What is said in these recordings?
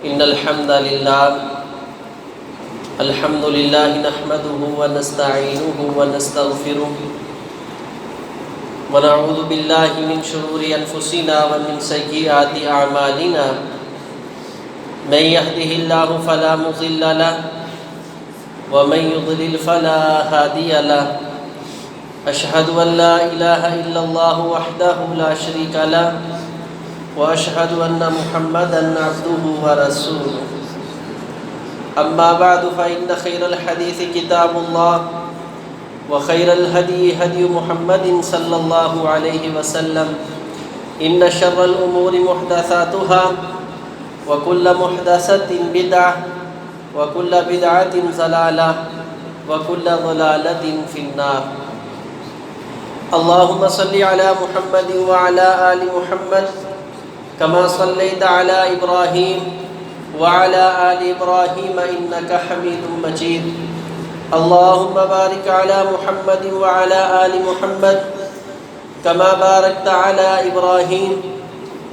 إن الحمد لله نحمده ونستعينه ونستغفره ونعوذ بالله من شرور أنفسنا ومن سيئات أعمالنا من يهده الله فلا مضل له ومن يضلل فلا هادي له أشهد أن لا إله إلا الله وحده لا شريك له وأشهد أن محمدًا عبده ورسوله أما بعد فإن خير الحديث كتاب الله وخير الهدي هدي محمد صلى الله عليه وسلم إن شر الأمور محدثاتها وكل محدثة بدعة وكل بدعة ضلالة وكل ضلالة في النار اللهم صل على محمد وعلى آل محمد كما صليت على إبراهيم وعلى آل إبراهيم إنك حميد مجيد اللهم بارك على محمد وعلى آل محمد كما باركت على إبراهيم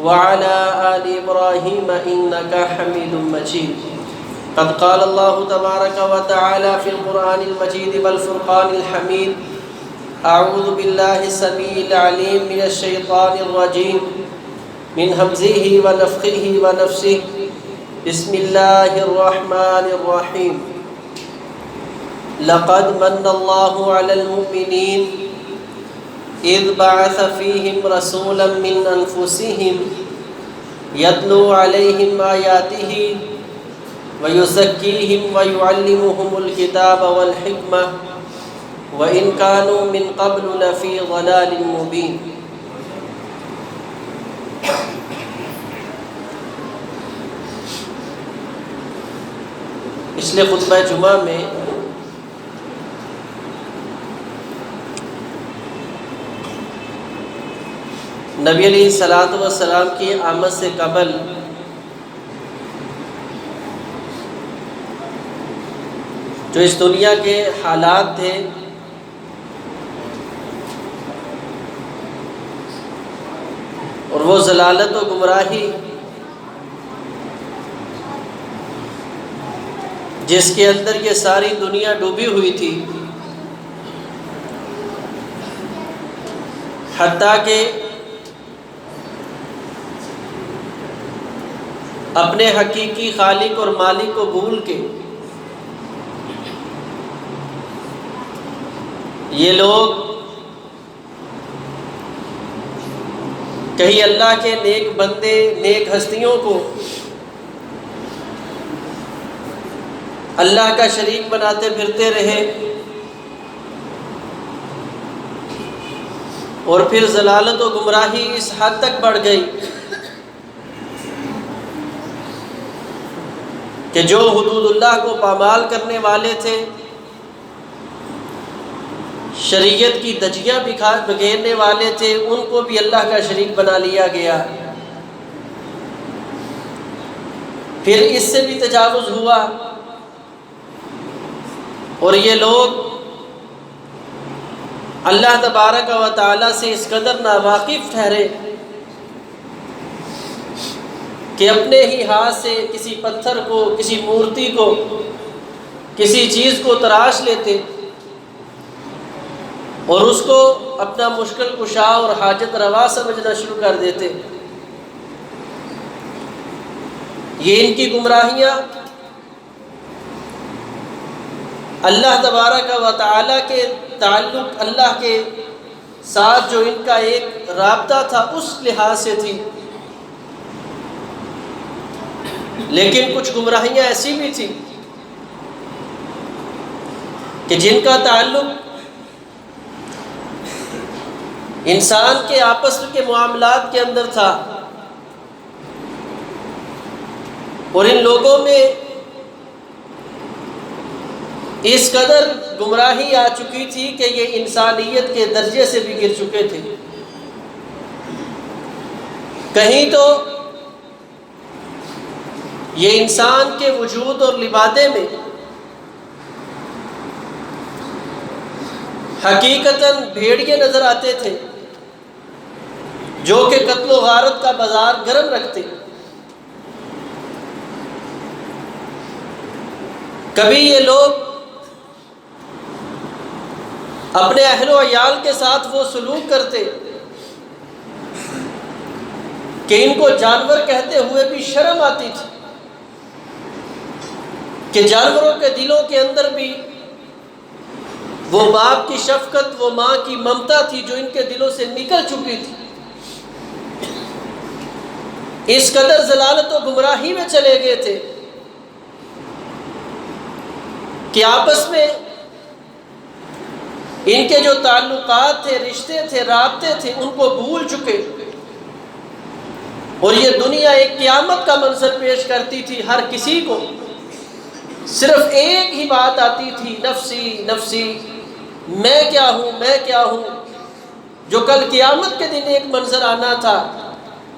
وعلى آل إبراهيم إنك حميد مجيد قد قال الله تبارك وتعالى في القرآن المجيد والفرقان الحميد أعوذ بالله السميع العليم من الشيطان الرجيم من همزه ونفخه ونفسه بسم الله الرحمن الرحيم لقد من الله على المؤمنين إذ بعث فيهم رسولا من أنفسهم يتلو عليهم آياته ويزكيهم ويعلمهم الكتاب والحكمة وإن كانوا من قبل لفي ضلال مبين پچھلے خطبہ جمعہ میں نبی علیہ السلام کی آمد سے قبل جو اس دنیا کے حالات تھے اور وہ ضلالت و گمراہی جس کے اندر یہ ساری دنیا ڈوبی ہوئی تھی، حتیٰ کہ اپنے حقیقی خالق اور مالک کو بھول کے یہ لوگ کہیں اللہ کے نیک بندے، نیک ہستیوں کو اللہ کا شریک بناتے پھرتے رہے، اور پھر ضلالت و گمراہی اس حد تک بڑھ گئی کہ جو حدود اللہ کو پامال کرنے والے تھے، شریعت کی دھجیاں بکھیرنے والے تھے، ان کو بھی اللہ کا شریک بنا لیا گیا۔ پھر اس سے بھی تجاوز ہوا اور یہ لوگ اللہ تبارک و تعالیٰ سے اس قدر ناواقف ٹھہرے کہ اپنے ہی ہاتھ سے کسی پتھر کو، کسی مورتی کو، کسی چیز کو تراش لیتے اور اس کو اپنا مشکل کشا اور حاجت روا سمجھنا شروع کر دیتے۔ یہ ان کی گمراہیاں اللہ تبارک و تعالیٰ کے تعلق، اللہ کے ساتھ جو ان کا ایک رابطہ تھا اس لحاظ سے تھی، لیکن کچھ گمراہیاں ایسی بھی تھیں کہ جن کا تعلق انسان کے آپس کے معاملات کے اندر تھا، اور ان لوگوں میں اس قدر گمراہی آ چکی تھی کہ یہ انسانیت کے درجے سے بھی گر چکے تھے۔ کہیں تو یہ انسان کے وجود اور لبادے میں حقیقتاً بھیڑیے نظر آتے تھے جو کہ قتل و غارت کا بازار گرم رکھتے، کبھی یہ لوگ اپنے اہل و عیال کے ساتھ وہ سلوک کرتے کہ ان کو جانور کہتے ہوئے بھی شرم آتی تھی، کہ جانوروں کے دلوں کے اندر بھی وہ باپ کی شفقت، وہ ماں کی ممتا تھی جو ان کے دلوں سے نکل چکی تھی۔ اس قدر ضلالت و گمراہی میں چلے گئے تھے کہ آپس میں ان کے جو تعلقات تھے، رشتے تھے، رابطے تھے، ان کو بھول چکے، اور یہ دنیا ایک قیامت کا منظر پیش کرتی تھی۔ ہر کسی کو صرف ایک ہی بات آتی تھی، نفسی نفسی، میں کیا ہوں، میں کیا ہوں۔ جو کل قیامت کے دن ایک منظر آنا تھا،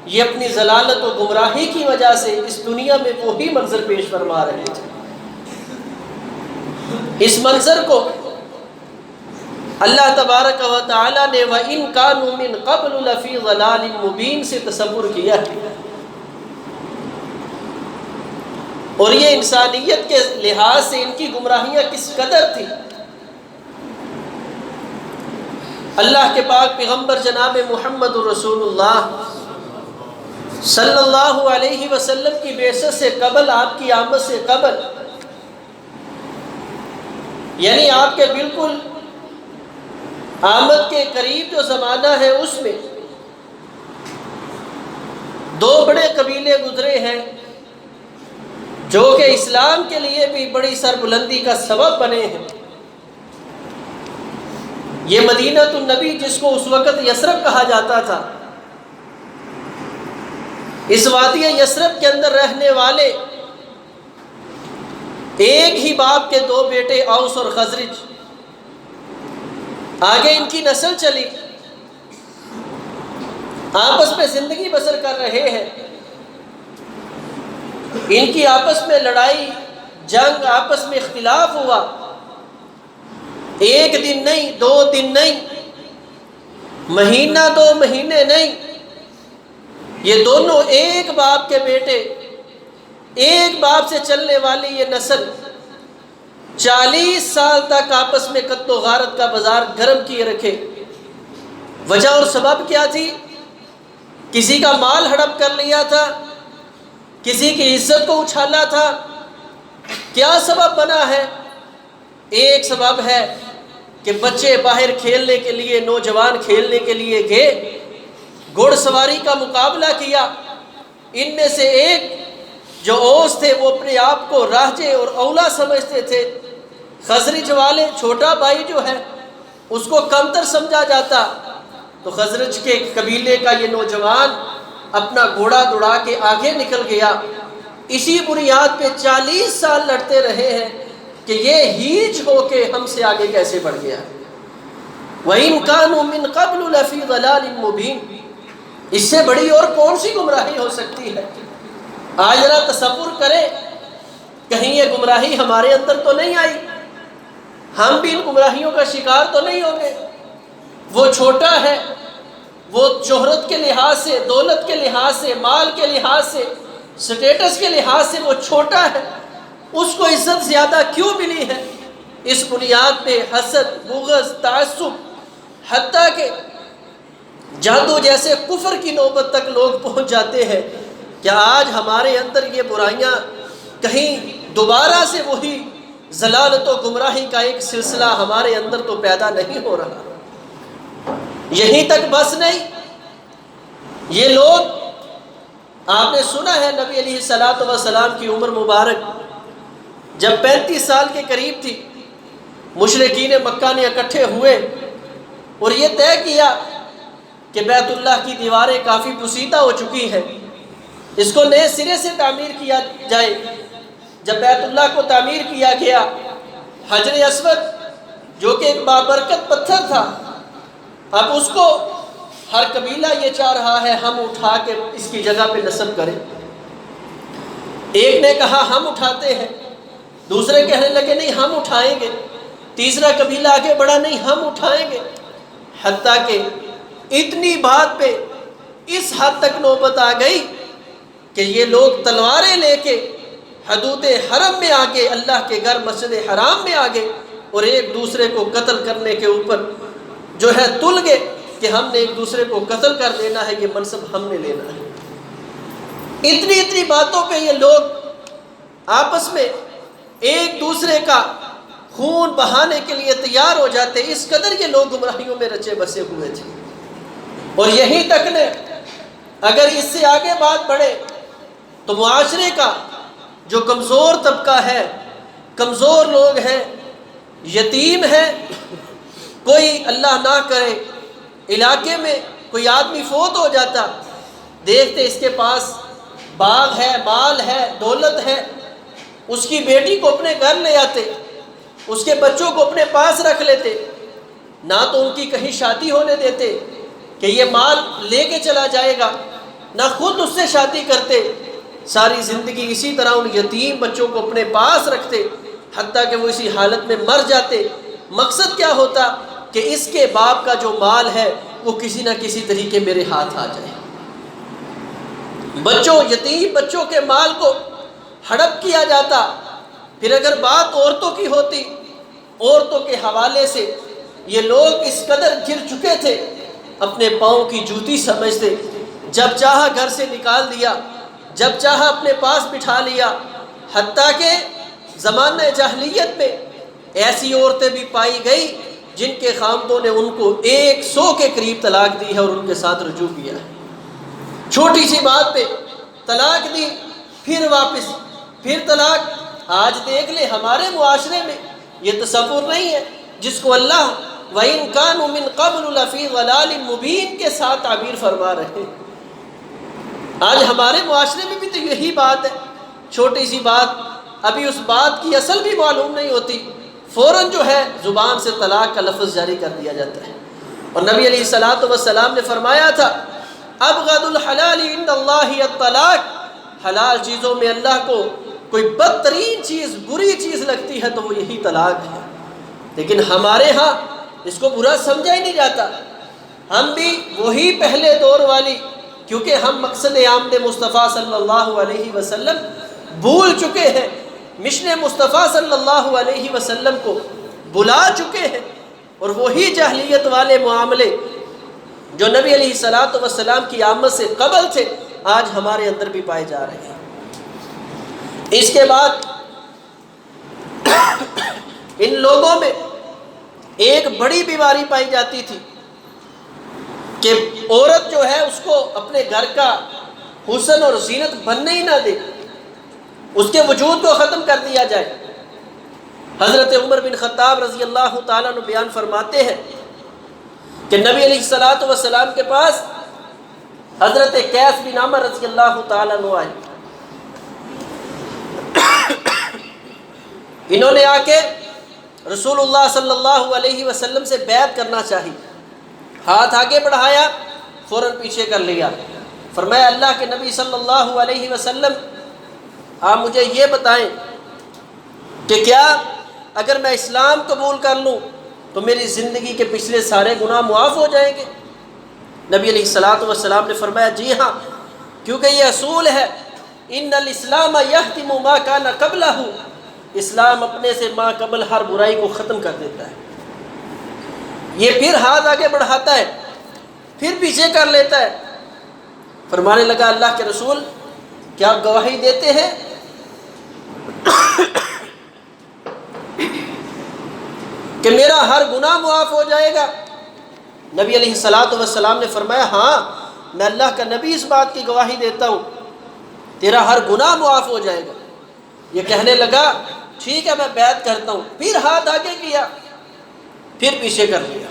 یہ اپنی ضلالت و گمراہی کی وجہ سے اس دنیا میں وہی منظر پیش فرما رہے تھے۔ اس منظر کو اللہ تبارک و تعالی نے وَإِن كَانُوا مِن قَبْلُ لَفِي ضَلَالٍ مُبِينٍ سے تصور کیا ہے، اور یہ انسانیت کے لحاظ سے ان کی گمراہیاں کس قدر تھی۔ اللہ کے پاک پیغمبر جناب محمد رسول اللہ صلی اللہ علیہ وسلم کی بعثت سے قبل، آپ کی آمد سے قبل، یعنی آپ کے بالکل آمد کے قریب جو زمانہ ہے، اس میں دو بڑے قبیلے گزرے ہیں جو کہ اسلام کے لیے بھی بڑی سربلندی کا سبب بنے ہیں۔ یہ مدینہ النبی، جس کو اس وقت یثرب کہا جاتا تھا، اس وادی یثرب کے اندر رہنے والے ایک ہی باپ کے دو بیٹے اوس اور خزرج، آگے ان کی نسل چلی، آپس میں زندگی بسر کر رہے ہیں۔ ان کی آپس میں لڑائی، جنگ، آپس میں اختلاف ہوا، ایک دن نہیں، دو دن نہیں، مہینہ دو مہینے نہیں، یہ دونوں ایک باپ کے بیٹے، ایک باپ سے چلنے والی یہ نسل 40 سال تک آپس میں قتل و غارت کا بازار گرم کیے رکھے۔ وجہ اور سبب کیا تھی؟ کسی کا مال ہڑپ کر لیا تھا، کسی کی عزت کو اچھالا تھا۔ کیا سبب بنا ہے؟ ایک سبب ہے کہ بچے باہر کھیلنے کے لیے، نوجوان کھیلنے کے لیے گئے، گھوڑ سواری کا مقابلہ کیا۔ ان میں سے ایک جو اوس تھے وہ اپنے آپ کو راجے اور اولا سمجھتے تھے، خزرج والے چھوٹا بھائی جو ہے اس کو کمتر سمجھا جاتا، تو خزرج کے قبیلے کا یہ نوجوان اپنا گھوڑا دوڑا کے آگے نکل گیا۔ اسی بنیاد پہ 40 سال لڑتے رہے ہیں کہ یہ ہیچ ہو کے ہم سے آگے کیسے بڑھ گیا۔ وَإِن كَانُوا مِن قَبْلُ لَفِي ضَلَالٍ مُبِينٍ، اس سے بڑی اور کون سی گمراہی ہو سکتی ہے؟ آج ذرا تصور کریں، کہیں یہ گمراہی ہمارے اندر تو نہیں آئی، ہم بھی ان گمراہیوں کا شکار تو نہیں ہوں گے۔ وہ چھوٹا ہے، وہ شہرت کے لحاظ سے، دولت کے لحاظ سے، مال کے لحاظ سے، سٹیٹس کے لحاظ سے وہ چھوٹا ہے، اس کو عزت زیادہ کیوں ملی ہے؟ اس بنیاد پہ حسد، بغض، تعصب، حتیٰ کہ جادو جیسے کفر کی نوبت تک لوگ پہنچ جاتے ہیں۔ کیا آج ہمارے اندر یہ برائیاں کہیں دوبارہ سے وہی ضلالت و گمراہی کا ایک سلسلہ ہمارے اندر تو پیدا نہیں ہو رہا؟ یہیں تک بس نہیں، یہ لوگ، آپ نے سنا ہے نبی علیہ الصلوۃ والسلام کی عمر مبارک جب 35 سال کے قریب تھی، مشرکین مکہ نے اکٹھے ہوئے اور یہ طے کیا کہ بیت اللہ کی دیواریں کافی پوسیدہ ہو چکی ہیں، اس کو نئے سرے سے تعمیر کیا جائے۔ جب بیت اللہ کو تعمیر کیا گیا، حجر اسود جو کہ ایک بابرکت پتھر تھا، اب اس کو ہر قبیلہ یہ چاہ رہا ہے ہم اٹھا کے اس کی جگہ پہ نصب کریں۔ ایک نے کہا ہم اٹھاتے ہیں، دوسرے کہنے لگے نہیں ہم اٹھائیں گے، تیسرا قبیلہ آگے بڑھا نہیں ہم اٹھائیں گے، حتیٰ کہ اتنی بات پہ اس حد تک نوبت آ گئی کہ یہ لوگ تلواریں لے کے حدود حرم میں آ گئے، اللہ کے گھر مسجد حرام میں آ گئے اور ایک دوسرے کو قتل کرنے کے اوپر جو ہے تل گئے کہ ہم نے ایک دوسرے کو قتل کر دینا ہے، یہ منصب ہم نے لینا ہے۔ اتنی اتنی باتوں پہ یہ لوگ آپس میں ایک دوسرے کا خون بہانے کے لیے تیار ہو جاتے، اس قدر یہ لوگ گمراہیوں میں رچے بسے ہوئے تھے۔ اور یہیں تک نے اگر اس سے آگے بات بڑھے تو معاشرے کا جو کمزور طبقہ ہے، کمزور لوگ ہیں، یتیم ہیں، کوئی اللہ نہ کرے علاقے میں کوئی آدمی فوت ہو جاتا، دیکھتے اس کے پاس باغ ہے، مال ہے، دولت ہے، اس کی بیٹی کو اپنے گھر لے آتے، اس کے بچوں کو اپنے پاس رکھ لیتے، نہ تو ان کی کہیں شادی ہونے دیتے کہ یہ مال لے کے چلا جائے گا، نہ خود اس سے شادی کرتے، ساری زندگی اسی طرح ان یتیم بچوں کو اپنے پاس رکھتے حتیٰ کہ وہ اسی حالت میں مر جاتے۔ مقصد کیا ہوتا کہ اس کے باپ کا جو مال ہے وہ کسی نہ کسی طریقے میرے ہاتھ آ جائے۔ یتیم بچوں کے مال کو ہڑپ کیا جاتا۔ پھر اگر بات عورتوں کی ہوتی، عورتوں کے حوالے سے یہ لوگ اس قدر گر چکے تھے، اپنے پاؤں کی جوتی سمجھتے، جب چاہا گھر سے نکال دیا، جب چاہا اپنے پاس بٹھا لیا، حتیٰ کہ زمانہ جاہلیت میں ایسی عورتیں بھی پائی گئی جن کے خامدوں نے ان کو 100 کے قریب طلاق دی ہے اور ان کے ساتھ رجوع کیا ہے۔ چھوٹی سی بات پہ طلاق دی، پھر واپس، پھر طلاق۔ آج دیکھ لے ہمارے معاشرے میں یہ تصور نہیں ہے جس کو اللہ وَإِن كَانُوا مِن قَبْلُ لَفِي ضَلَالٍ مُبِينٍ کے ساتھ تعبیر فرما رہے ہیں۔ آج ہمارے معاشرے میں بھی تو یہی بات ہے، چھوٹی سی بات، ابھی اس بات کی اصل بھی معلوم نہیں ہوتی، فوراً جو ہے زبان سے طلاق کا لفظ جاری کر دیا جاتا ہے۔ اور نبی علیہ الصلوۃ والسلام نے فرمایا تھا ابغض الحلال عند اللہ الطلاق، حلال چیزوں میں اللہ کو کوئی بدترین چیز، بری چیز لگتی ہے تو وہ یہی طلاق ہے۔ لیکن ہمارے ہاں اس کو برا سمجھا ہی نہیں جاتا، ہم بھی وہی پہلے دور والی، کیونکہ ہم مقصد آمد مصطفیٰ صلی اللہ علیہ وسلم بھول چکے ہیں، مشن مصطفیٰ صلی اللہ علیہ وسلم کو بلا چکے ہیں، اور وہی جاہلیت والے معاملے جو نبی علیہ الصلوۃ والسلام کی آمد سے قبل تھے آج ہمارے اندر بھی پائے جا رہے ہیں۔ اس کے بعد ان لوگوں میں ایک بڑی بیماری پائی جاتی تھی کہ عورت جو ہے اس کو اپنے گھر کا حسن اور زینت بننے ہی نہ دے، اس کے وجود کو ختم کر دیا جائے۔ حضرت عمر بن خطاب رضی اللہ تعالیٰ عنہ بیان فرماتے ہیں کہ نبی علیہ الصلوۃ والسلام کے پاس حضرت قیس بن عمر رضی اللہ تعالیٰ عنہ آئے، انہوں نے آ کے رسول اللہ صلی اللہ علیہ وسلم سے بیعت کرنا چاہی، ہاتھ آگے بڑھایا، فوراً پیچھے کر لیا، فرمایا اللہ کے نبی صلی اللہ علیہ وسلم آپ مجھے یہ بتائیں کہ کیا اگر میں اسلام قبول کر لوں تو میری زندگی کے پچھلے سارے گناہ معاف ہو جائیں گے؟ نبی علیہ الصلوۃ والسلام نے فرمایا جی ہاں، کیونکہ یہ اصول ہے ان الاسلام یہدم ما کان قبلہ، اسلام اپنے سے ما قبل ہر برائی کو ختم کر دیتا ہے۔ یہ پھر ہاتھ آگے بڑھاتا ہے، پھر پیچھے کر لیتا ہے۔ فرمانے لگا اللہ کے رسول کیا آپ گواہی دیتے ہیں کہ میرا ہر گناہ معاف ہو جائے گا؟ نبی علیہ الصلوۃ والسلام نے فرمایا ہاں میں اللہ کا نبی اس بات کی گواہی دیتا ہوں، تیرا ہر گناہ معاف ہو جائے گا۔ یہ کہنے لگا ٹھیک ہے میں بیعت کرتا ہوں، پھر ہاتھ آگے کیا، پھر پیچھے کر لیا۔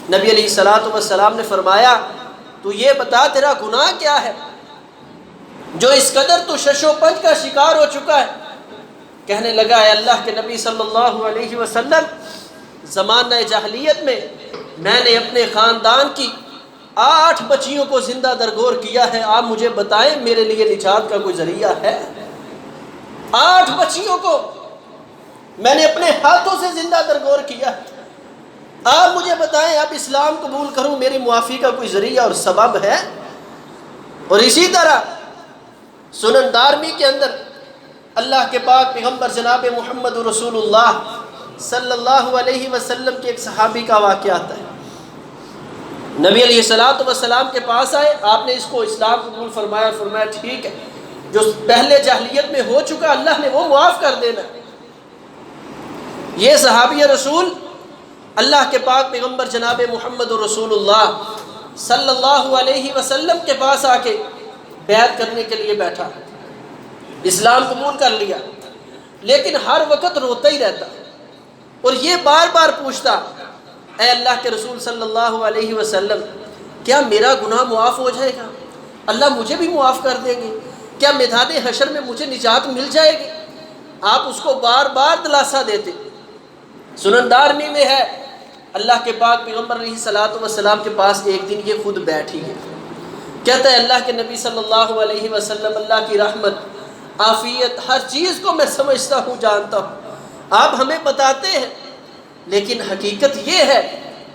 نبی علیہ الصلوۃ والسلام نے فرمایا تو یہ بتا تیرا گناہ کیا ہے جو اس قدر تو شش و پنج کا شکار ہو چکا ہے؟ کہنے لگا اے اللہ کے نبی صلی اللہ علیہ وسلم، زمانہ جاہلیت میں میں نے اپنے خاندان کی 8 بچیوں کو زندہ درگور کیا ہے، آپ مجھے بتائیں میرے لیے نجات کا کوئی ذریعہ ہے؟ 8 بچیوں کو میں نے اپنے ہاتھوں سے زندہ درگور کیا، آپ مجھے بتائیں اب اسلام قبول کروں میری معافی کا کوئی ذریعہ اور سبب ہے؟ اور اسی طرح سنن دارمی کے اندر اللہ کے پاک پیغمبر جناب محمد رسول اللہ صلی اللہ علیہ وسلم کے ایک صحابی کا واقعہ آتا ہے۔ نبی علیہ السلام کے پاس آئے، آپ نے اس کو اسلام قبول فرمایا، فرمایا ٹھیک ہے، جو پہلے جاہلیت میں ہو چکا اللہ نے وہ معاف کر دینا۔ یہ صحابی رسول اللہ کے پاک پیغمبر جناب محمد رسول اللہ صلی اللہ علیہ وسلم کے پاس آ کے بیعت کرنے کے لیے بیٹھا، اسلام قبول کر لیا، لیکن ہر وقت روتا ہی رہتا اور یہ بار بار پوچھتا، اے اللہ کے رسول صلی اللہ علیہ وسلم، کیا میرا گناہ معاف ہو جائے گا؟ اللہ مجھے بھی معاف کر دیں گے؟ کیا میدان حشر میں مجھے نجات مل جائے گی؟ آپ اس کو بار بار دلاسا دیتے۔ سنن دارمی میں ہے، اللہ کے پاک پیغمبر علیہ الصلوۃ والسلام کے پاس ایک دن یہ خود بیٹھی ہے، کہتا ہے اللہ کے نبی صلی اللہ علیہ وسلم، اللہ کی رحمت، عافیت، ہر چیز کو میں سمجھتا ہوں، جانتا ہوں، آپ ہمیں بتاتے ہیں، لیکن حقیقت یہ ہے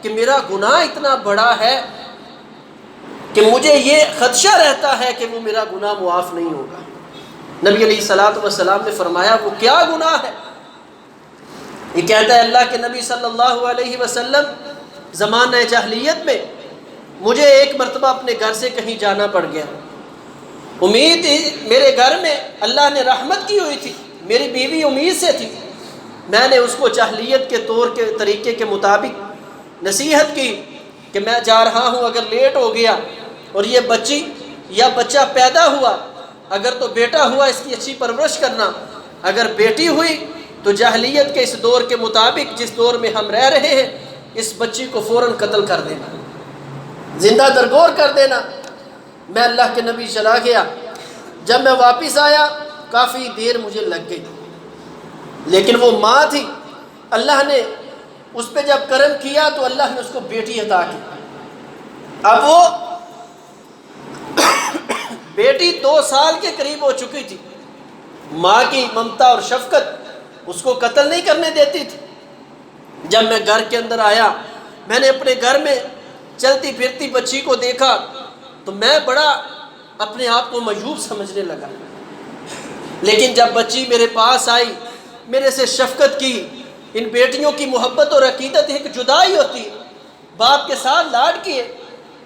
کہ میرا گناہ اتنا بڑا ہے کہ مجھے یہ خدشہ رہتا ہے کہ وہ میرا گناہ معاف نہیں ہوگا۔ نبی علیہ الصلوۃ والسلام نے فرمایا وہ کیا گناہ ہے؟ یہ کہتا ہے اللہ کے نبی صلی اللہ علیہ وسلم، زمانہ جاہلیت میں مجھے ایک مرتبہ اپنے گھر سے کہیں جانا پڑ گیا، امید میرے گھر میں اللہ نے رحمت کی ہوئی تھی، میری بیوی امید سے تھی، میں نے اس کو جاہلیت کے طور کے طریقے کے مطابق نصیحت کی کہ میں جا رہا ہوں، اگر لیٹ ہو گیا اور یہ بچی یا بچہ پیدا ہوا، اگر تو بیٹا ہوا اس کی اچھی پرورش کرنا، اگر بیٹی ہوئی تو جاہلیت کے اس دور کے مطابق جس دور میں ہم رہ رہے ہیں، اس بچی کو فوراً قتل کر دینا، زندہ درگور کر دینا۔ میں اللہ کے نبی چلا گیا، جب میں واپس آیا کافی دیر مجھے لگ گئی، لیکن وہ ماں تھی، اللہ نے اس پہ جب کرم کیا تو اللہ نے اس کو بیٹی عطا کی۔ اب وہ بیٹی 2 سال کے قریب ہو چکی تھی، ماں کی ممتا اور شفقت اس کو قتل نہیں کرنے دیتی تھی۔ جب میں گھر کے اندر آیا، میں نے اپنے گھر میں چلتی پھرتی بچی کو دیکھا تو میں بڑا اپنے آپ کو معیوب سمجھنے لگا، لیکن جب بچی میرے پاس آئی، میرے سے شفقت کی، ان بیٹیوں کی محبت اور عقیدت ایک جدائی ہوتی ہے، باپ کے ساتھ لاڈ کیے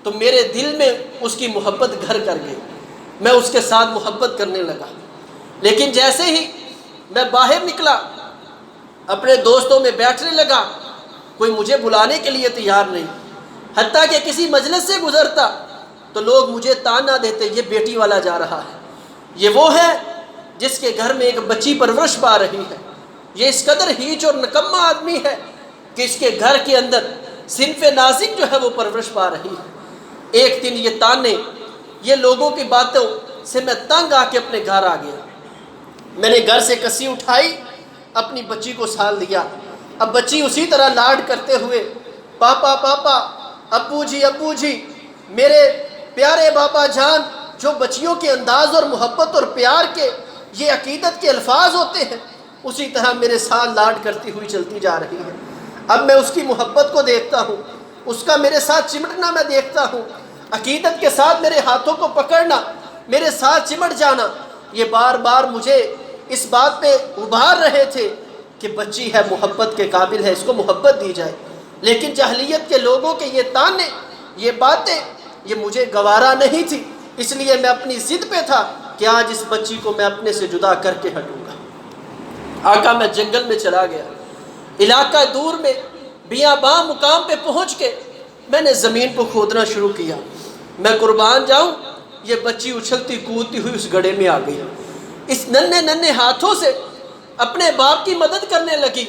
تو میرے دل میں اس کی محبت گھر کر گئی، میں اس کے ساتھ محبت کرنے لگا۔ لیکن جیسے ہی میں باہر نکلا، اپنے دوستوں میں بیٹھنے لگا، کوئی مجھے بلانے کے لیے تیار نہیں، حتیٰ کہ کسی مجلس سے گزرتا تو لوگ مجھے تانا دیتے، یہ بیٹی والا جا رہا ہے، یہ وہ ہے جس کے گھر میں ایک بچی پرورش پا رہی ہے، یہ اس قدر ہیچ اور نکمہ آدمی ہے کہ اس کے گھر کے اندر صنف نازک جو ہے وہ پرورش پا رہی ہے۔ ایک دن یہ تانے، یہ لوگوں کی باتوں سے میں تنگ آ کے اپنے گھر آ گیا، میں نے گھر سے کسی اٹھائی، اپنی بچی کو سال دیا۔ اب بچی اسی طرح لاڈ کرتے ہوئے، پاپا پاپا، ابو جی، میرے پیارے بابا جان، جو بچیوں کے انداز اور محبت اور پیار کے یہ عقیدت کے الفاظ ہوتے ہیں، اسی طرح میرے ساتھ لاڈ کرتی ہوئی چلتی جا رہی ہے۔ اب میں اس کی محبت کو دیکھتا ہوں، اس کا میرے ساتھ چمٹنا میں دیکھتا ہوں، عقیدت کے ساتھ میرے ہاتھوں کو پکڑنا، میرے ساتھ چمٹ جانا، یہ بار بار مجھے اس بات پہ ابھار رہے تھے کہ بچی ہے، محبت کے قابل ہے، اس کو محبت دی جائے۔ لیکن جاہلیت کے لوگوں کے یہ تانے، یہ باتیں، یہ مجھے گوارا نہیں تھی، اس لیے میں اپنی ضد پہ تھا کہ آج اس بچی کو میں اپنے سے جدا کر کے ہٹوں گا۔ آقا میں جنگل میں چلا گیا، علاقہ دور میں بیاباں مقام پہ پہنچ کے میں نے زمین کو کھودنا شروع کیا۔ میں قربان جاؤں، یہ بچی اچھلتی کودتی ہوئی اس گڑھے میں آ گئی، اس ننھے ہاتھوں سے اپنے باپ کی مدد کرنے لگی۔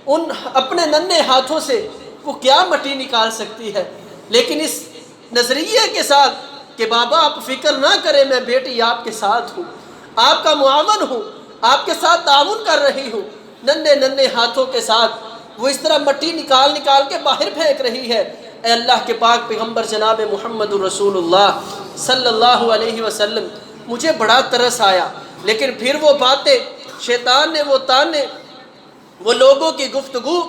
ان اپنے ننھے ہاتھوں سے وہ کیا مٹی نکال سکتی ہے، لیکن اس نظریے کے ساتھ کہ بابا آپ فکر نہ کریں، میں بیٹی آپ کے ساتھ ہوں، آپ کا معاون ہوں، آپ کے ساتھ تعاون کر رہی ہوں، ننھے ہاتھوں کے ساتھ وہ اس طرح مٹی نکال کے باہر پھینک رہی ہے۔ اے اللہ کے پاک پیغمبر جناب محمد رسول اللہ صلی اللہ علیہ وسلم، مجھے بڑا ترس آیا، لیکن پھر وہ باتیں، شیطان نے وہ تانے، وہ لوگوں کی گفتگو،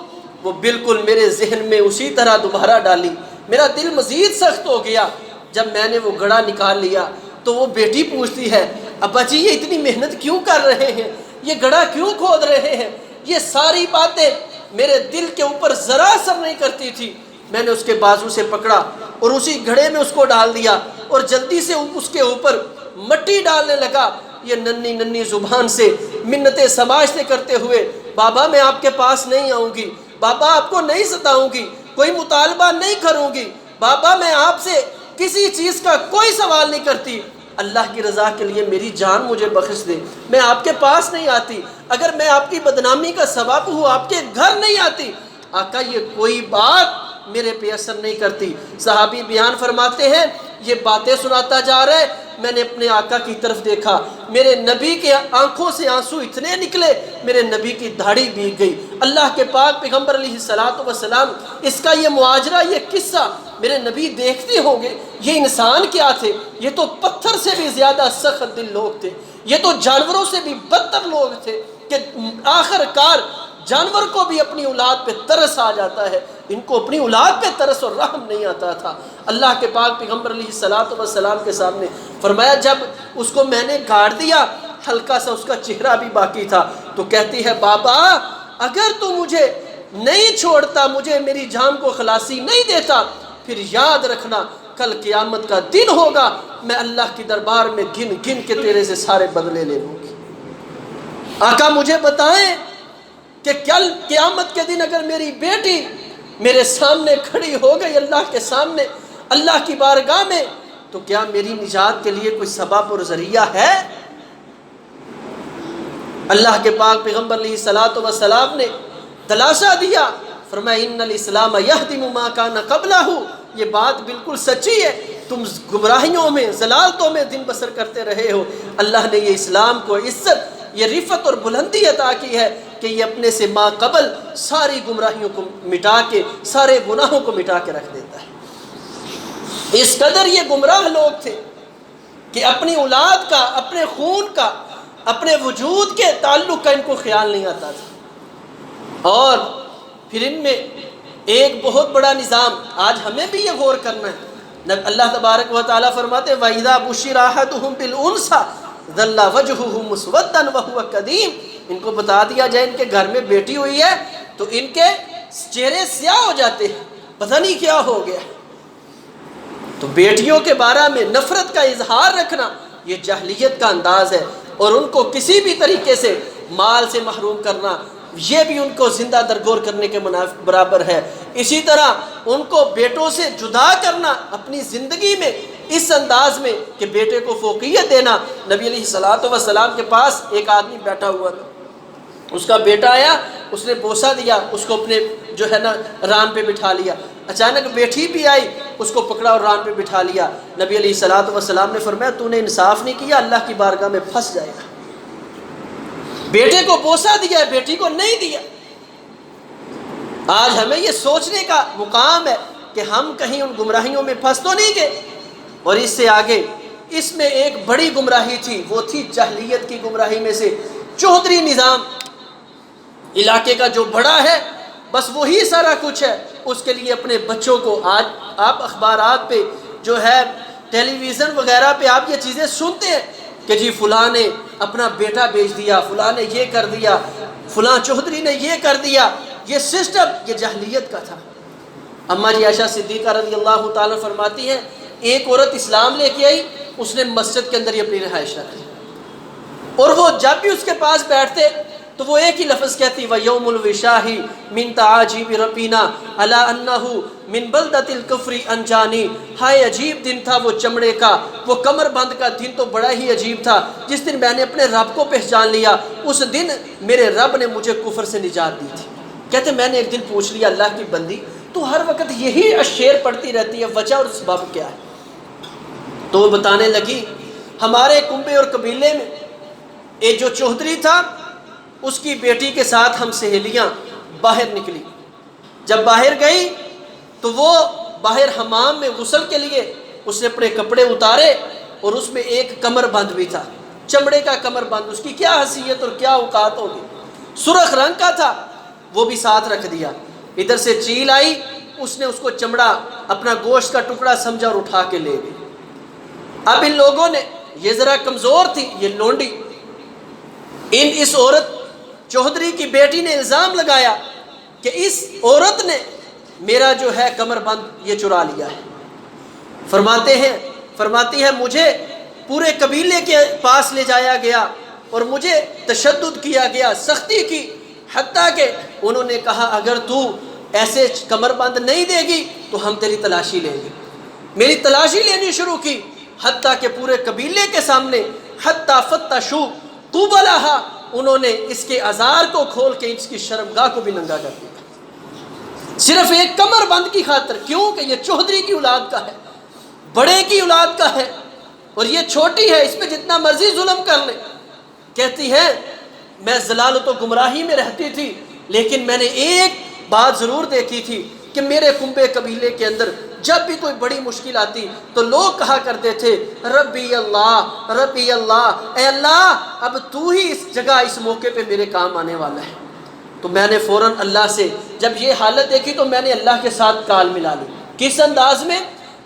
وہ بالکل میرے ذہن میں اسی طرح دوبارہ ڈالی۔ میرا دل مزید سخت ہو گیا جب میں نے وہ گڑھا نکال لیا تو وہ بیٹی پوچھتی ہے ابا جی یہ اتنی محنت کیوں کر رہے ہیں، یہ گڑھا کیوں کھود رہے ہیں؟ یہ ساری باتیں میرے دل کے اوپر ذرا اثر نہیں کرتی تھی۔ میں نے اس کے بازو سے پکڑا اور اسی گھڑے میں اس کو ڈال دیا اور جلدی سے اس کے اوپر مٹی ڈالنے لگا۔ یہ ننھی ننھی زبان سے منتیں سماجتے کرتے ہوئے بابا میں آپ کے پاس نہیں آؤں گی، بابا آپ کو نہیں ستاؤں گی، کوئی مطالبہ نہیں کروں گی، بابا میں آپ سے کسی چیز کا کوئی سوال نہیں کرتی، اللہ کی رضا کے لیے میری جان مجھے بخش دے، میں آپ کے پاس نہیں آتی، اگر میں آپ کی بدنامی کا سبب ہوں آپ کے گھر نہیں آتی۔ آقا یہ کوئی بات میرے پہ اثر نہیں کرتی۔ صحابی بیان فرماتے ہیں یہ باتیں سناتا جا رہا ہے، میں نے اپنے آقا کی طرف دیکھا، میرے نبی کے آنکھوں سے آنسو اتنے نکلے میرے نبی کی داڑھی بھیگ گئی۔ اللہ کے پاک پیغمبر علیہ السلام اس کا یہ مواجرہ، یہ قصہ میرے نبی دیکھتے ہوں گے، یہ انسان کیا تھے، یہ تو پتھر سے بھی زیادہ سخت دل لوگ تھے، یہ تو جانوروں سے بھی بدتر لوگ تھے کہ آخر کار جانور کو بھی اپنی اولاد پہ ترس آ جاتا ہے، ان کو اپنی اولاد پہ ترس اور رحم نہیں آتا تھا۔ اللہ کے پاک پیغمبر علیہ السلام کے سامنے فرمایا جب اس کو میں نے گاڑ دیا ہلکا سا اس کا چہرہ بھی باقی تھا تو کہتی ہے بابا اگر تو مجھے نہیں چھوڑتا، مجھے میری جان کو خلاصی نہیں دیتا، پھر یاد رکھنا کل قیامت کا دن ہوگا، میں اللہ کی دربار میں گن گن کے تیرے سے سارے بدلے لے لوں گی۔ آقا مجھے بتائیں کہ کل قیامت کے دن اگر میری بیٹی میرے سامنے کھڑی ہو گئی اللہ کے سامنے، اللہ کی بارگاہ میں، تو کیا میری نجات کے لیے کوئی سبب اور ذریعہ ہے؟ اللہ کے پاک پیغمبر علیہ السلام نے دلاسا دیا، فرمایا ان الاسلام یہدم ما کان قبلہ، یہ بات بالکل سچی ہے، تم گمراہیوں میں ضلالتوں میں دن بسر کرتے رہے ہو، اللہ نے یہ اسلام کو عزت، یہ رفعت اور بلندی عطا کی ہے کہ یہ اپنے سے ما قبل ساری گمراہیوں کو مٹا کے، سارے گناہوں کو مٹا کے رکھ دیتا ہے۔ اس قدر یہ گمراہ لوگ تھے کہ اپنی اولاد کا، اپنے خون کا، اپنے وجود کے تعلق کا ان کو خیال نہیں آتا تھا۔ اور پھر ان میں ایک بہت بڑا نظام، آج ہمیں بھی یہ غور کرنا ہے، اللہ تبارک و تعالیٰ فرماتے ہیں وَإِذَا بُشِّرَ أَحَدُهُم بِالْأُنثَىٰ ظَلَّ وَجْهُهُ مُسْوَدًّا وَهُوَ كَظِيمٌ، ان کو بتا دیا جائے ان کے گھر میں بیٹی ہوئی ہے تو ان کے چہرے سیاہ ہو جاتے ہیں، پتہ نہیں کیا ہو گیا۔ تو بیٹیوں کے بارے میں نفرت کا اظہار رکھنا یہ جاہلیت کا انداز ہے، اور ان کو کسی بھی طریقے سے مال سے محروم کرنا یہ بھی ان کو زندہ درگور کرنے کے برابر ہے۔ اسی طرح ان کو بیٹوں سے جدا کرنا اپنی زندگی میں اس انداز میں کہ بیٹے کو فوقیت دینا۔ نبی علیہ السلام کے پاس ایک آدمی بیٹھا ہوا تھا، اس کا بیٹا آیا، اس نے بوسہ دیا، اس کو اپنے جو ہے نا ران پہ بٹھا لیا، اچانک بیٹی بھی آئی، اس کو پکڑا اور ران پہ بٹھا لیا۔ نبی علیہ السلام نے فرمایا تو نے انصاف نہیں کیا، اللہ کی بارگاہ میں پھنس جائے گا۔ بیٹے کو بوسہ دیا ہے، بیٹی کو نہیں دیا۔ آج ہمیں یہ سوچنے کا مقام ہے کہ ہم کہیں ان گمراہیوں میں پھنس تو نہیں گئے۔ اور اس سے آگے اس میں ایک بڑی گمراہی تھی، وہ تھی جاہلیت کی گمراہی میں سے چودھری نظام، علاقے کا جو بڑا ہے بس وہی سارا کچھ ہے، اس کے لیے اپنے بچوں کو، آج آپ اخبارات پہ جو ہے ٹیلی ویژن وغیرہ پہ آپ یہ چیزیں سنتے ہیں کہ جی فلاں نے اپنا بیٹا بیچ دیا، فلاں نے یہ کر دیا، فلاں چودھری نے یہ کر دیا۔ یہ سسٹم یہ جاہلیت کا تھا۔ اماں جی عائشہ صدیقہ رضی اللہ تعالیٰ فرماتی ہیں ایک عورت اسلام لے کے آئی، اس نے مسجد کے اندر ہی اپنی رہائش رکھی، اور وہ جب بھی اس کے پاس بیٹھتے تو وہ ایک ہی لفظ کہتی وَيَوْمُ الْوِشَاهِ مِن تَعَاجِبِ رَبِّنَا عَلَىٰ أَنَّهُ مِن بَلْدَةِ الْكُفْرِ أَنْجَانِي، ہائے عجیب دن تھا وہ چمڑے کا، وہ کمر بند کا دن تو بڑا ہی عجیب تھا، جس دن میں نے اپنے رب کو پہچان لیا، اس دن میرے رب نے مجھے کفر سے نجات دی تھی۔ کہتے میں نے ایک دن پوچھ لیا اللہ کی بندی تو ہر وقت یہی شعر پڑھتی رہتی ہے، وجہ اور سبب کیا ہے؟ تو وہ بتانے لگی ہمارے کنبے اور قبیلے میں ایک جو چودھری تھا اس کی بیٹی کے ساتھ ہم سہیلیاں باہر نکلی، جب باہر گئی تو وہ باہر حمام میں غسل کے لیے اس نے اپنے کپڑے اتارے اور اس میں ایک کمر بند بھی تھا، چمڑے کا کمر بند، اس کی کیا حیثیت اور کیا اوقات ہوگی، سرخ رنگ کا تھا، وہ بھی ساتھ رکھ دیا۔ ادھر سے چیل آئی، اس نے اس کو چمڑا اپنا گوشت کا ٹکڑا سمجھا اور اٹھا کے لے گئی۔ اب ان لوگوں نے، یہ ذرا کمزور تھی یہ لونڈی، اس عورت چودھری کی بیٹی نے الزام لگایا کہ اس عورت نے میرا جو ہے کمر بند یہ چرا لیا ہے۔ فرماتی ہے مجھے پورے قبیلے کے پاس لے جایا گیا اور مجھے تشدد کیا گیا، سختی کی، حتیٰ کہ انہوں نے کہا اگر تو ایسے کمر بند نہیں دے گی تو ہم تیری تلاشی لیں گے۔ میری تلاشی لینی شروع کی، حتیٰ کہ پورے قبیلے کے سامنے حتیٰ فتشوا قبلہا، انہوں نے اس کے ازار کو کھول کے اس کی شرمگاہ کو بھی ننگا کر دیا، صرف ایک کمر بند کی خاطر۔ کیوں کہ یہ چودھری کی اولاد کا ہے، بڑے کی اولاد کا ہے، اور یہ چھوٹی ہے، اس پہ جتنا مرضی ظلم کر لے۔ کہتی ہے میں ضلالت و گمراہی میں رہتی تھی، لیکن میں نے ایک بات ضرور دیکھی تھی کہ میرے کنبے قبیلے کے اندر جب بھی کوئی بڑی مشکل آتی تو لوگ کہا کرتے تھے ربی اللہ ربی اللہ، اے اللہ اب تو ہی اس جگہ اس موقع پہ میرے کام آنے والا ہے۔ تو میں نے فوراً اللہ سے جب یہ حالت دیکھی تو میں نے اللہ کے ساتھ کال ملا لی۔ کس انداز میں؟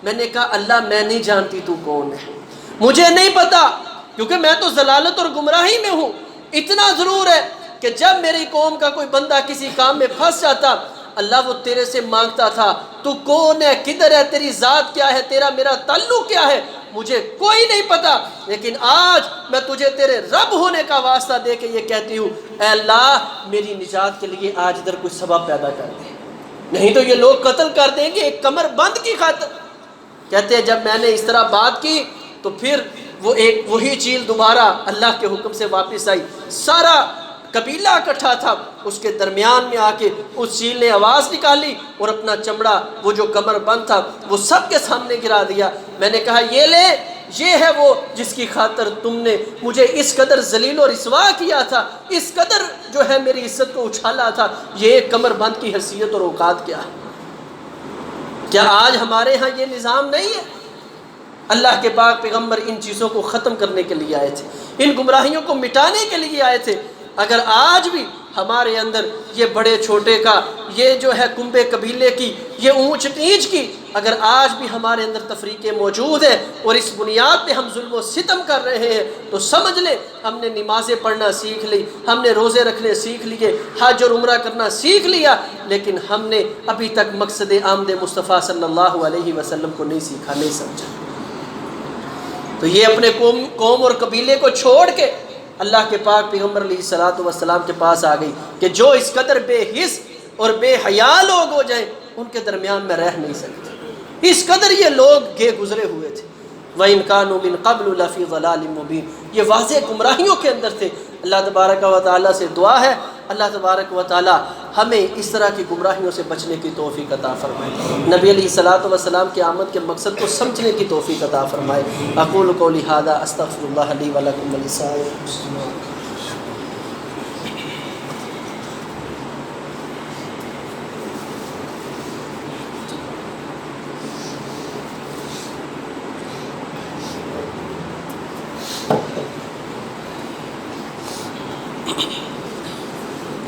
میں نے کہا اللہ میں نہیں جانتی تو کون ہے، مجھے نہیں پتا، کیونکہ میں تو ضلالت اور گمراہی میں ہوں۔ اتنا ضرور ہے کہ جب میری قوم کا کوئی بندہ کسی کام میں پھنس جاتا اللہ وہ تیرے سے مانگتا تھا تو کون ہے، کدھر ہے، تیری ذات کیا ہے، تیرا میرا تعلق کیا ہے، مجھے کوئی نہیں پتا، لیکن آج میں تجھے تیرے رب ہونے کا واسطہ دے کے یہ کہتی ہوں اے اللہ میری نجات کے لیے آج ادھر کوئی سبب پیدا کر دے، نہیں تو یہ لوگ قتل کر دیں گے ایک کمر بند کی خاطر۔ کہتے ہیں جب میں نے اس طرح بات کی تو پھر وہی چیل دوبارہ اللہ کے حکم سے واپس آئی، سارا قبیلہ اکٹھا تھا، اس کے درمیان میں آ کے اس چیل نے آواز نکالی اور اپنا چمڑا وہ جو کمر بند تھا وہ سب کے سامنے گرا دیا۔ میں نے کہا یہ لے، یہ ہے وہ جس کی خاطر تم نے مجھے اس قدر ذلیل و رسوا کیا تھا، اس قدر جو ہے میری عزت کو اچھالا تھا، یہ ایک کمر بند کی حیثیت اور اوقات کیا ہے۔ کیا آج ہمارے ہاں یہ نظام نہیں ہے؟ اللہ کے پاک پیغمبر ان چیزوں کو ختم کرنے کے لیے آئے تھے، ان گمراہیوں کو مٹانے کے لیے آئے تھے۔ اگر آج بھی ہمارے اندر یہ بڑے چھوٹے کا، یہ جو ہے کنبے قبیلے کی، یہ اونچ نیچ کی، اگر آج بھی ہمارے اندر تفریقیں موجود ہیں اور اس بنیاد پہ ہم ظلم و ستم کر رہے ہیں تو سمجھ لیں ہم نے نمازیں پڑھنا سیکھ لی، ہم نے روزے رکھنے سیکھ لیے، حج اور عمرہ کرنا سیکھ لیا، لیکن ہم نے ابھی تک مقصد آمد مصطفیٰ صلی اللہ علیہ وسلم کو نہیں سیکھا، نہیں سمجھا۔ تو یہ اپنے قوم اور قبیلے کو چھوڑ کے اللہ کے پاک پیغمبر علیہ الصلوۃ والسلام کے پاس آ گئی کہ جو اس قدر بے حس اور بے حیا لوگ ہو جائیں ان کے درمیان میں رہ نہیں سکتے، اس قدر یہ لوگ گئے گزرے ہوئے تھے۔ وَإِن كَانُوا مِن قَبْلُ لَفِي ضَلَالٍ مُبِينٍ، یہ واضح گمراہیوں کے اندر تھے۔ اللہ تبارک و تعالیٰ سے دعا ہے اللہ تبارک و تعالیٰ ہمیں اس طرح کی گمراہیوں سے بچنے کی توفیق عطا فرمائے، نبی علیہ الصلوۃ والسلام کی آمد کے مقصد کو سمجھنے کی توفیق عطا فرمائے۔ اقول قولی ھذا استغفر اللہ لی ولکم ولسائر المسلمین۔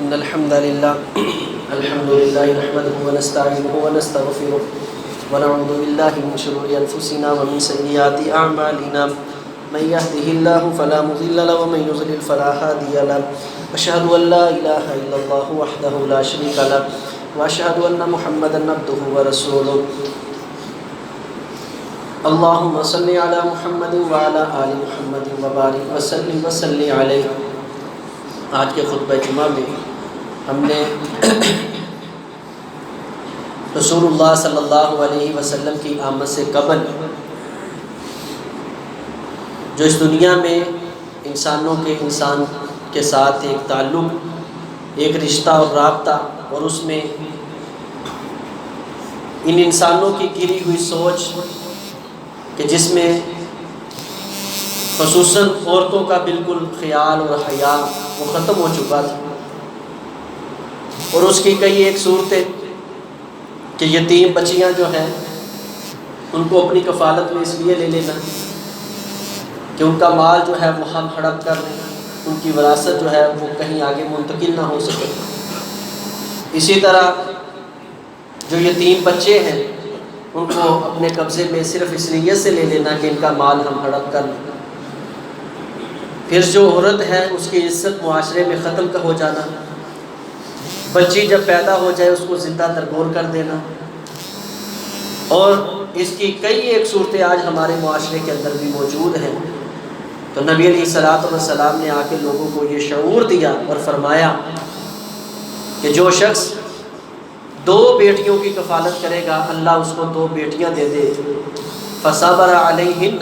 إن الحمد لله نحمده ونستعينه ونستغفره ونعوذ بالله من شرور أنفسنا ومن سيئات أعمالنا من يهده الله فلا مضل له ومن يضلل فلا هادي له أشهد أن لا إله إلا الله وحده لا شريك له وأشهد أن محمدا عبده ورسوله اللهم صل على محمد وعلى آل محمد وبارك وسلم عليه۔ آج کے خطبہ جمعہ میں ہم نے رسول اللہ صلی اللہ علیہ وسلم کی آمد سے قبل جو اس دنیا میں انسان کے ساتھ ایک تعلق، ایک رشتہ اور رابطہ، اور اس میں ان انسانوں کی گری ہوئی سوچ کہ جس میں خصوصاً عورتوں کا بالکل خیال اور حیا وہ ختم ہو چکا تھا، اور اس کی کئی ایک صورتیں کہ یتیم بچیاں جو ہیں ان کو اپنی کفالت میں اس لیے لے لینا کہ ان کا مال جو ہے وہ ہم ہڑپ کر لیں، ان کی وراثت جو ہے وہ کہیں آگے منتقل نہ ہو سکے۔ اسی طرح جو یتیم بچے ہیں ان کو اپنے قبضے میں صرف اس نیت سے لے لینا کہ ان کا مال ہم ہڑپ کر لیں۔ پھر جو عورت ہے اس کی عزت معاشرے میں ختم کا ہو جانا، بچی جب پیدا ہو جائے اس کو زندہ درگور کر دینا، اور اس کی کئی ایک صورتیں آج ہمارے معاشرے کے اندر بھی موجود ہیں۔ تو نبی علیہ الصلوۃ والسلام نے آ کے لوگوں کو یہ شعور دیا اور فرمایا کہ جو شخص 2 بیٹیوں کی کفالت کرے گا اللہ اس کو 2 بیٹیاں دے دے، فصبر علیہن،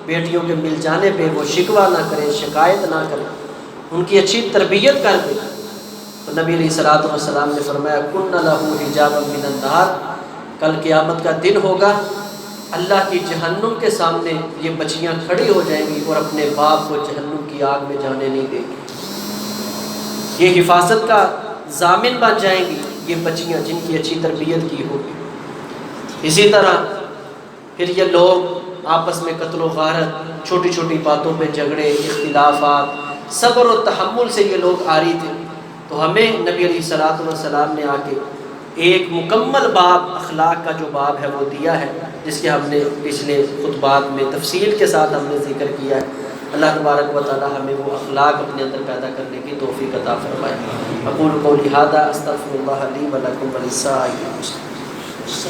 بیٹیوں کے مل جانے پہ وہ شکوہ نہ کرے، شکایت نہ کرے، ان کی اچھی تربیت کر دے۔ تو نبی علیہ الصلوۃ والسلام نے فرمایا کن لہ حجابا من النار، کل قیامت کا دن ہوگا، اللہ کی جہنم کے سامنے یہ بچیاں کھڑی ہو جائیں گی اور اپنے باپ کو جہنم کی آگ میں جانے نہیں دیں گی، یہ حفاظت کا ضامن بن جائیں گی یہ بچیاں جن کی اچھی تربیت کی ہوگی۔ اسی طرح پھر یہ لوگ آپس میں قتل و غارت، چھوٹی چھوٹی باتوں پہ جھگڑے، اختلافات، صبر و تحمل سے یہ لوگ عاری تھے۔ تو ہمیں نبی علیہ الصلوۃ والسلام نے آ کے ایک مکمل باب، اخلاق کا جو باب ہے وہ دیا ہے، جس کے ہم نے پچھلے خطبات میں تفصیل کے ساتھ ہم نے ذکر کیا ہے۔ اللہ تبارک و تعالی ہمیں وہ اخلاق اپنے اندر پیدا کرنے کی توفیق عطا فرمائے۔ اقول قولی ھذا استغفر اللہ لی و لکم ولسائر المسلمین۔